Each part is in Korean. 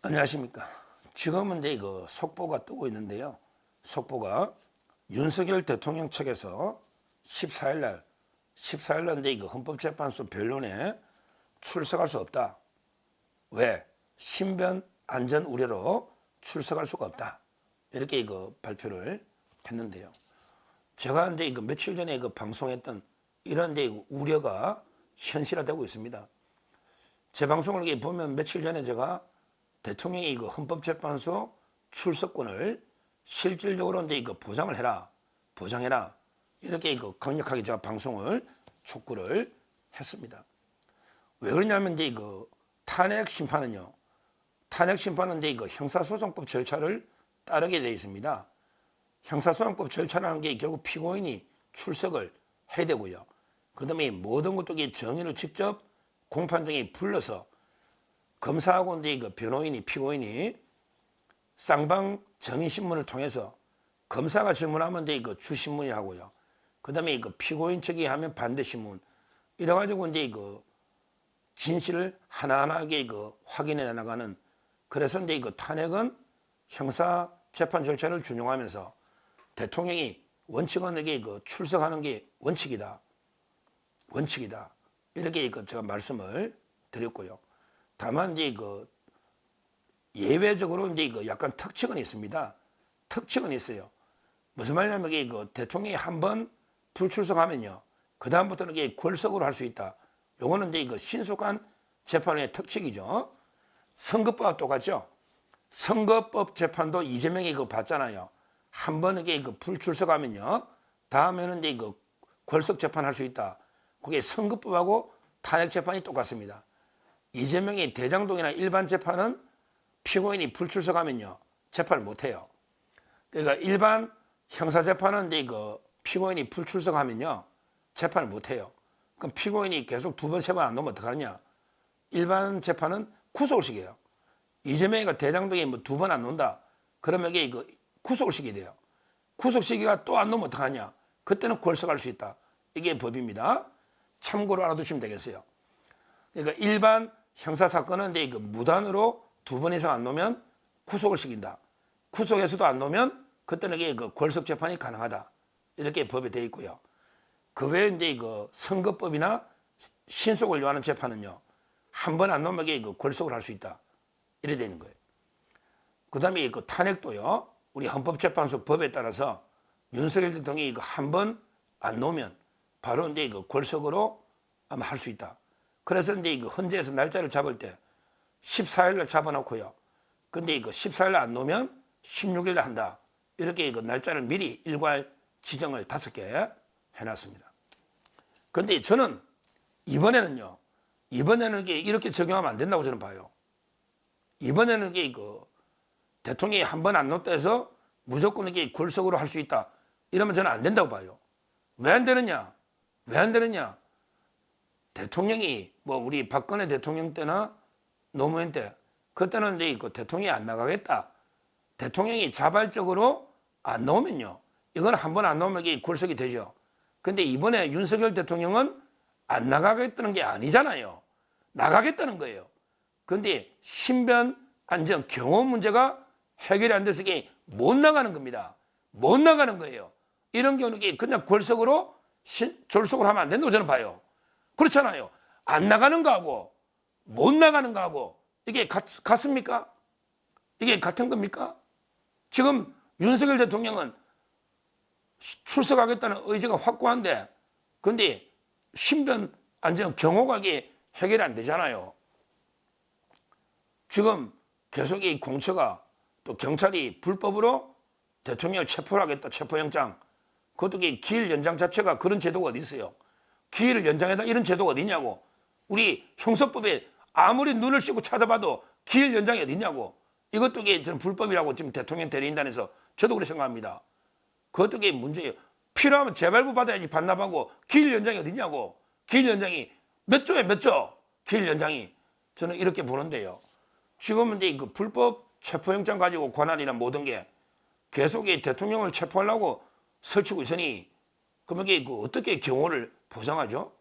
안녕하십니까. 지금은 이제 이거 속보가 뜨고 있는데요. 속보가 윤석열 대통령 측에서 14일 날 이거 헌법재판소 변론에 출석할 수 없다. 왜? 신변 안전 우려로 출석할 수가 없다. 이렇게 이거 발표를 했는데요. 제가 이제 이거 며칠 전에 이거 방송했던 이런 이제 우려가 현실화되고 있습니다. 제 방송을 이렇게 보면 며칠 전에 제가 대통령이 이거 헌법재판소 출석권을 실질적으로 이제 이거 보장해라 이렇게 이거 강력하게 제가 방송을 촉구를 했습니다. 왜 그러냐면 이제 이거 탄핵 심판은 이제 이거 형사소송법 절차를 따르게 되어 있습니다. 형사소송법 절차라는 게 결국 피고인이 출석을 해야 되고요. 그다음에 모든 것도 정인을 직접 공판장에 불러서 검사하고 이제 이거 변호인이 피고인이 쌍방 정인신문을 통해서 검사가 질문하면 이제 이거 주신문이 하고요. 그다음에 이거 피고인 측이 하면 반대신문 이래가지고 이제 이거 진실을 하나하나게 이거 확인해 나가는. 그래서 이제 이거 탄핵은 형사 재판 절차를 준용하면서 대통령이 원칙원에게 이거 출석하는 게 원칙이다. 이렇게 이거 제가 말씀을 드렸고요. 다만 이제 이거 예외적으로 이제 이거 약간 특징은 있습니다. 특징은 있어요. 무슨 말이냐면 이거 대통령이 한번 불출석하면요, 그 다음부터는 이게 골석으로 할 수 있다. 요거는 이제 이거 신속한 재판의 특징이죠. 선거법과 똑같죠. 선거법 재판도 이재명이 이거 봤잖아요. 한 번 이게 이거 불출석하면요, 다음에는 이제 이거 골석 재판할 수 있다. 그게 선거법하고 탄핵 재판이 똑같습니다. 이재명이 대장동이나 일반 재판은 피고인이 불출석하면요, 재판을 못 해요. 그러니까 일반 형사 재판은 이제 이거 피고인이 불출석하면요, 재판을 못 해요. 그럼 피고인이 계속 두 번, 세 번 안 놓으면 어떡하느냐? 일반 재판은 구속을 시켜요. 이재명이가 대장동에 뭐 두 번 안 놓는다. 그러면 이게 이거 구속을 시켜야 돼요. 구속 시기가 또 안 놓으면 어떡하냐? 그때는 골석할 수 있다. 이게 법입니다. 참고로 알아두시면 되겠어요. 그러니까 일반 형사 사건은 이제 이거 무단으로 두 번 이상 안 놓으면 구속을 시킨다. 구속에서도 안 놓으면 그때는 이게 그 골석 재판이 가능하다. 이렇게 법에 되어 있고요. 그 외에 이제 이거 선거법이나 신속을 요하는 재판은요, 한 번 안 놓으면 이게 골석을 할 수 있다. 이래 되는 거예요. 그다음에 이거 탄핵도요, 우리 헌법재판소 법에 따라서 윤석열 대통령이 이거 한 번 안 놓으면 바로 이제 이거 골석으로 아마 할 수 있다. 그래서 이제 이거 헌재에서 날짜를 잡을 때 14일날 잡아놓고요. 근데 이거 14일날 안 놓으면 16일날 한다. 이렇게 이거 날짜를 미리 일괄 지정을 5개 해놨습니다. 근데 저는 이번에는 이게 이렇게 적용하면 안 된다고 저는 봐요. 이번에는 이게 이거 대통령이 한 번 안 놓다 해서 무조건 이게 골석으로 할 수 있다. 이러면 저는 안 된다고 봐요. 왜 안 되느냐? 대통령이 뭐 우리 박근혜 대통령 때나 노무현 때 그때는 이제 이거 대통령이 안 나가겠다. 대통령이 자발적으로 안 나오면요, 이건 한 번 안 나오면 이게 골석이 되죠. 근데 이번에 윤석열 대통령은 안 나가겠다는 게 아니잖아요. 나가겠다는 거예요. 근데 신변 안전 경호 문제가 해결이 안 돼서 이게 못 나가는 겁니다. 못 나가는 거예요. 이런 경우는 그냥 골석으로 졸속을 하면 안 된다고 저는 봐요. 그렇잖아요. 안 나가는 거하고 못 나가는 거하고 이게 같습니까? 이게 같은 겁니까? 지금 윤석열 대통령은 출석하겠다는 의지가 확고한데, 근데 신변 안전 경호가 이게 해결이 안 되잖아요. 지금 계속 이 공처가 또 경찰이 불법으로 대통령을 체포를 하겠다. 체포영장. 그것도 기일 연장 자체가 그런 제도가 어디 있어요? 기일을 연장해다 이런 제도가 어디 있냐고. 우리 형사법에 아무리 눈을 씻고 찾아봐도 기일 연장이 어디 있냐고. 이것도 저는 불법이라고 지금 대통령 대리인단에서 저도 그렇게 생각합니다. 그것도 문제예요. 필요하면 재발부 받아야지 반납하고 기일 연장이 어디 있냐고. 기일 연장이 몇 조에 몇 조? 기일 연장이. 저는 이렇게 보는데요. 지금은 이제 그 불법 체포영장 가지고 권한이나 모든 게 계속 대통령을 체포하려고 설치고 있으니, 그러면 이게 어떻게 경호를 보장하죠?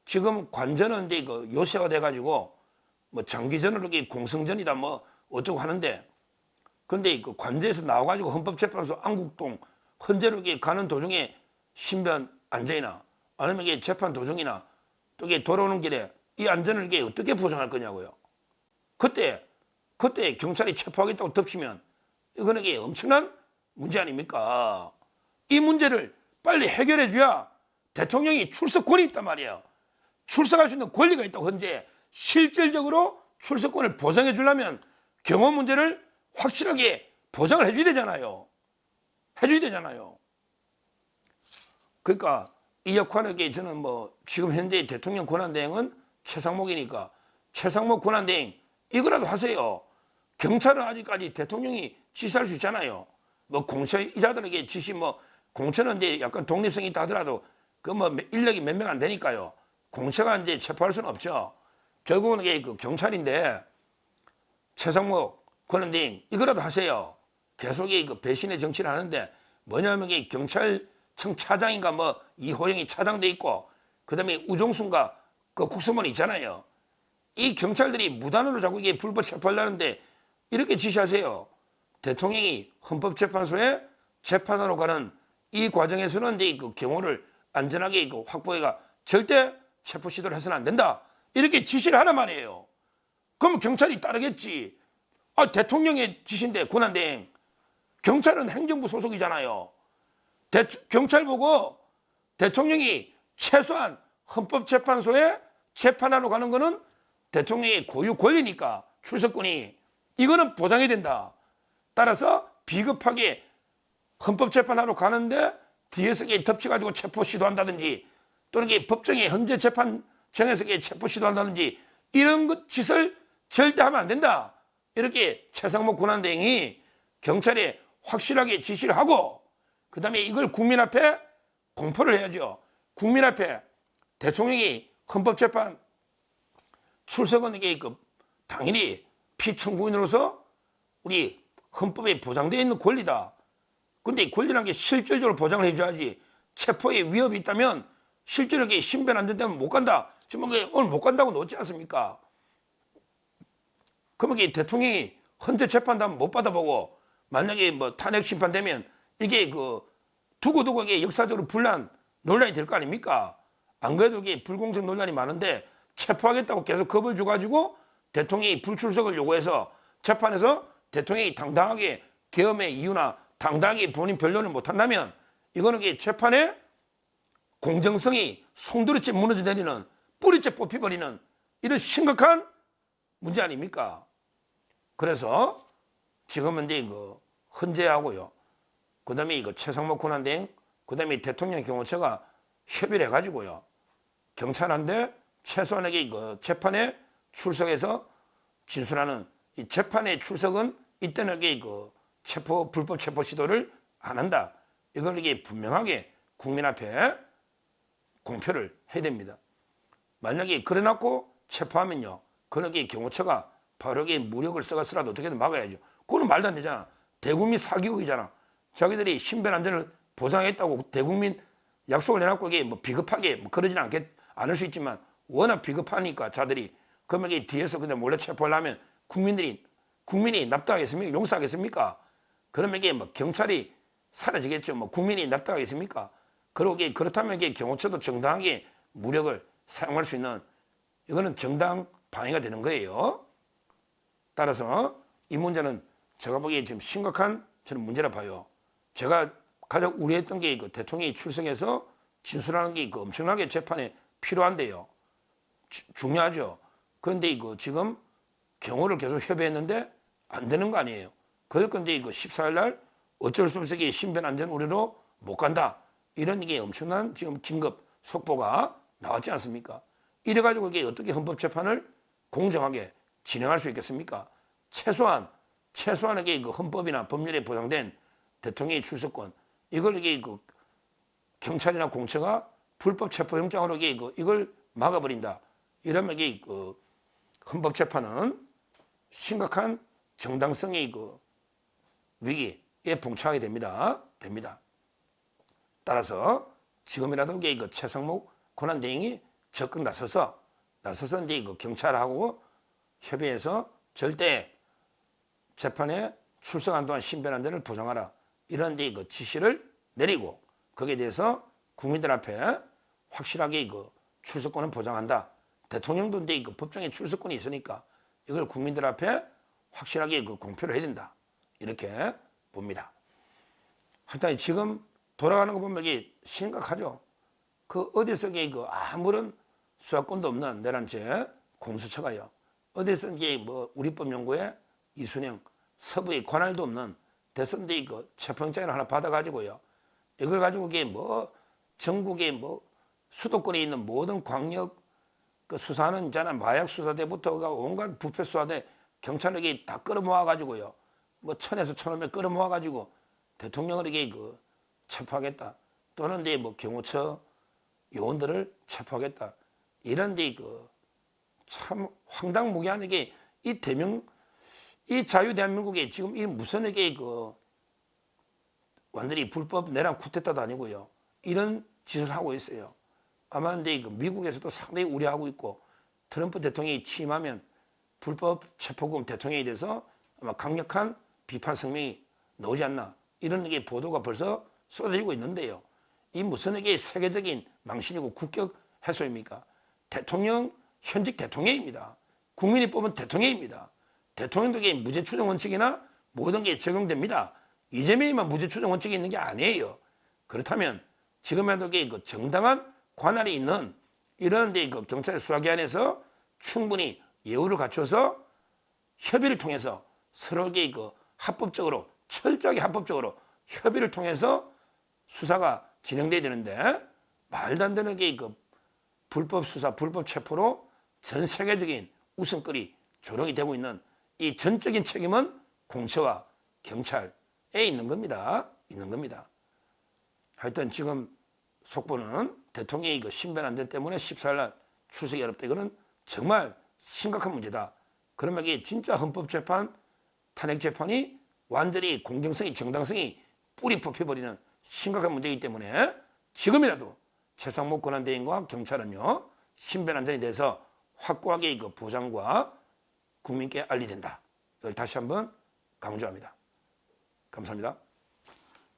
지금 관전은 이제 요새화 돼가지고 뭐 장기전으로 공성전이다 뭐 어쩌고 하는데, 근데 그 관제에서 나와가지고 헌법재판소 안국동 헌재로 이게 가는 도중에 신변 안전이나 아니면 이게 재판 도중이나 또 이게 돌아오는 길에 이 안전을 이게 어떻게 보장할 거냐고요. 그때 경찰이 체포하겠다고 덮치면 이거는 이게 엄청난 문제 아닙니까? 이 문제를 빨리 해결해 줘야 대통령이 출석권이 있단 말이에요. 출석할 수 있는 권리가 있다고. 현재 실질적으로 출석권을 보장해 주려면 경호 문제를 확실하게 보장을 해줘야 되잖아요. 해줘야 되잖아요. 그러니까 이 역할에게 저는 뭐 지금 현재 대통령 권한대행은 최상목이니까 최상목 권한대행 이거라도 하세요. 경찰은 아직까지 대통령이 지시할 수 있잖아요. 뭐 공처이자들에게 지시 뭐 공처는 이제 약간 독립성이 있다 하더라도 그 뭐 인력이 몇 명 안 되니까요. 공처가 이제 체포할 수는 없죠. 결국은 이게 그 경찰인데 최상목 권한대행 이거라도 하세요. 계속 그 배신의 정치를 하는데 뭐냐면 이게 경찰청 차장인가 뭐 이호영이 차장돼 있고 그다음에 우종순가 그 국수본이 있잖아요. 이 경찰들이 무단으로 자꾸 이게 불법 체포하려는데 이렇게 지시하세요. 대통령이 헌법재판소에 재판하러 가는 이 과정에서는 이제 그 경호를 안전하게 그 확보해가 절대 체포 시도를 해서는 안 된다. 이렇게 지시를 하란 말이에요. 그럼 경찰이 따르겠지. 아, 대통령의 지시인데 권한대행. 경찰은 행정부 소속이잖아요. 경찰 보고 대통령이 최소한 헌법재판소에 재판하러 가는 거는 대통령의 고유 권리니까 출석권이 이거는 보장이 된다. 따라서 비겁하게 헌법재판하러 가는데 뒤에서 덮쳐가지고 체포 시도한다든지 또는 법정의 헌재 재판정에서 체포 시도한다든지 이런 것 짓을 절대 하면 안 된다. 이렇게 최상목 권한대행이 경찰에 확실하게 지시를 하고 그 다음에 이걸 국민 앞에 공포를 해야죠. 국민 앞에 대통령이 헌법재판 출석은 이게 당연히 피청구인으로서 우리 헌법에 보장되어 있는 권리다. 근데 이 권리라는 게 실질적으로 보장을 해줘야지. 체포에 위협이 있다면 실질적인 신변 안 된다면 못 간다. 지금 오늘 못 간다고 놓지 않습니까? 그러면 이게 대통령이 헌재 재판도 한번 못 받아보고 만약에 뭐 탄핵 심판되면 이게 두고두고 이게 역사적으로 분란 논란이 될 거 아닙니까? 안 그래도 이게 불공정 논란이 많은데 체포하겠다고 계속 겁을 줘가지고 대통령이 불출석을 요구해서 재판에서 대통령이 당당하게 계엄의 이유나 당당하게 본인 변론을 못한다면 이거는 이게 재판의 공정성이 송두리째 무너져 내리는 뿌리째 뽑혀버리는 이런 심각한 문제 아닙니까? 그래서 지금은 이제 헌재하고요. 그 다음에 최상목 권한대행, 그 다음에 대통령 경호처가 협의를 해가지고요. 경찰한테 최소한에게 재판에 출석해서 진술하는 이 재판의 출석은 이때는 불법 체포 시도를 안 한다. 이걸 이게 분명하게 국민 앞에 공표를 해야 됩니다. 만약에 그래놓고 체포하면요. 그렇게 경호처가 바로 무력을 써가서라도 어떻게든 막아야죠. 그거는 말도 안 되잖아. 대국민 사기극이잖아. 자기들이 신변 안전을 보장했다고 대국민 약속을 해놓고 이게 뭐 비겁하게 뭐 그러지는 않을 수 있지만 워낙 비겁하니까 자들이 그러면 이게 뒤에서 그냥 몰래 체포하려면 국민이 납득하겠습니까? 용서하겠습니까? 그러면 이게 뭐 경찰이 사라지겠죠. 뭐 국민이 납득하겠습니까? 그렇다면 이게 경호처도 정당하게 무력을 사용할 수 있는 이거는 정당 방해가 되는 거예요. 따라서 이 문제는 제가 보기에 지금 심각한 저는 문제라 봐요. 제가 가장 우려했던 게 대통령이 출석해서 진술하는 게 엄청나게 재판에 필요한데요. 중요하죠. 그런데 지금 경호를 계속 협의했는데 안 되는 거 아니에요. 그럴 건데 14일 날 어쩔 수 없이 신변 안전 우려로 못 간다. 이런 이게 엄청난 지금 긴급 속보가 나왔지 않습니까? 이래가지고 이게 어떻게 헌법재판을 공정하게 진행할 수 있겠습니까? 최소한에게 헌법이나 법률에 보장된 대통령의 출석권 이걸 이게 경찰이나 공처가 불법 체포영장으로 이걸 막아버린다. 이러면 이게 헌법재판은 심각한 정당성의 위기에 봉착하게 됩니다. 따라서 지금이라도 이게 최상목 권한대행이 적극 나서서 이제 경찰하고 협의해서 절대 재판에 출석한 동안 신변안전을 보장하라. 이런 데 그 지시를 내리고 거기에 대해서 국민들 앞에 확실하게 그 출석권을 보장한다. 대통령도 이제 그 법정에 출석권이 있으니까 이걸 국민들 앞에 확실하게 그 공표를 해야 된다. 이렇게 봅니다. 하여튼 지금 돌아가는 거 보면 이게 심각하죠. 그 어디서 그 아무런 수사권도 없는 내란죄 공수처가요. 어디서 이게 뭐 우리법연구회 이순영 서부의 관할도 없는 대선대 그 체포영장을 하나 받아가지고요. 이걸 가지고 이게 뭐 전국에 뭐 수도권에 있는 모든 광역 그 수사하는 있잖아 마약 수사대부터가 온갖 부패 수사대 경찰에게 다 끌어모아가지고요. 뭐 1000에서 1500 끌어모아가지고 대통령에게 그 체포하겠다. 또는 이제 뭐 경호처 요원들을 체포하겠다. 이런 데 그 참 황당무계한 이게 이 대명 이 자유 대한민국에 지금 이 무슨 이게 그 완전히 불법 내란 쿠데타도 아니고요. 이런 짓을 하고 있어요. 아마 이제 그 미국에서도 상당히 우려하고 있고 트럼프 대통령이 취임하면 불법 체포금 대통령에 대해서 아마 강력한 비판 성명이 나오지 않나 이런 게 보도가 벌써 쏟아지고 있는데요. 이 무슨 이게 세계적인 망신이고 국격 해소입니까? 대통령 현직 대통령입니다. 국민이 뽑은 대통령입니다. 대통령도 무죄 추정 원칙이나 모든 게 적용됩니다. 이재명이만 무죄 추정 원칙이 있는 게 아니에요. 그렇다면 지금에도 그 정당한 관할이 있는 이런 그 경찰 수사기관에서 충분히 예우를 갖춰서 협의를 통해서 서로에게 그 합법적으로 철저하게 합법적으로 협의를 통해서 수사가 진행돼야 되는데 말도 안 되는 게 그 불법 수사, 불법 체포로 전 세계적인 웃음거리 조롱이 되고 있는 이 전적인 책임은 공처와 경찰에 있는 겁니다. 있는 겁니다. 하여튼 지금 속보는 대통령이 그 신변안전 때문에 14일 날 출석이 어렵다. 이거는 정말 심각한 문제다. 그러면 이게 진짜 헌법재판, 탄핵재판이 완전히 공정성이, 정당성이 뿌리 뽑혀버리는 심각한 문제이기 때문에 지금이라도 최상목 권한대행과 경찰은요, 신변안전에 대해서 확고하게 그 보장과 국민께 알리야 된다. 이걸 다시 한번 강조합니다. 감사합니다.